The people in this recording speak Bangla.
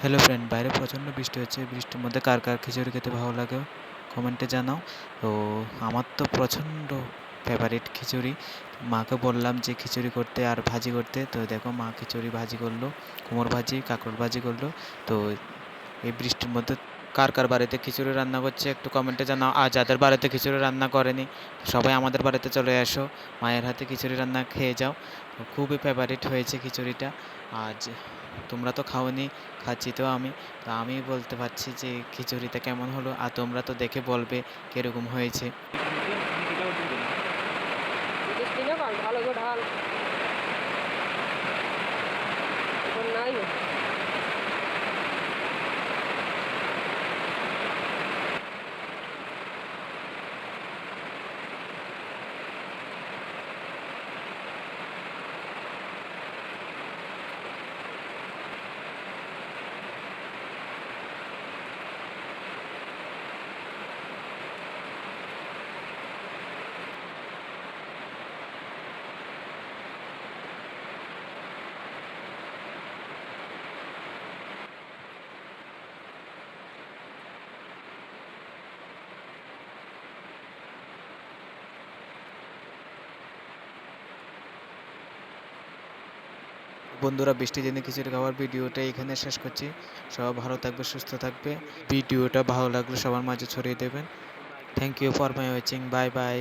হ্যালো ফ্রেন্ড, বাইরে প্রচণ্ড বৃষ্টি হচ্ছে। বৃষ্টির মধ্যে কার কার খিচুড়ি খেতে ভালো লাগে কমেন্টে জানাও। তো আমার তো প্রচণ্ড ফেভারিট খিচুড়ি। মাকে বললাম যে খিচুড়ি করতে আর ভাজি করতে, তো দেখো মা খিচুড়ি ভাজি করলো, কুমড়ো ভাজি, কাঁকরোল ভাজি করলো। তো এই বৃষ্টির মধ্যে কার কার বাড়িতে খিচুড়ি রান্না করছে একটু কমেন্টে জানাও। আর যাদের বাড়িতে খিচুড়ি রান্না করেনি সবাই আমাদের বাড়িতে চলে আসো, মায়ের হাতে খিচুড়ি রান্না খেয়ে যাও। তো খুবই ফেভারিট হয়েছে খিচুড়িটা। আজ তোমরা তো খাওনি, খাচ্ছি তো আমি। তো আমি বলতে পারছি যে খিচুড়িটা কেমন হলো, আর তোমরা তো দেখে বলবে কীরকম হয়েছে। ভালো করে ঢাল নাই। বন্ধুরা, বৃষ্টির দিনে খিচুড়ি খাওয়ার ভিডিওটা এখানে শেষ করছি। সবাই ভালো থাকবে, সুস্থ থাকবে। ভিডিওটা ভালো লাগলে সবার মাঝে ছড়িয়ে দেবেন। Thank you for my watching. Bye by.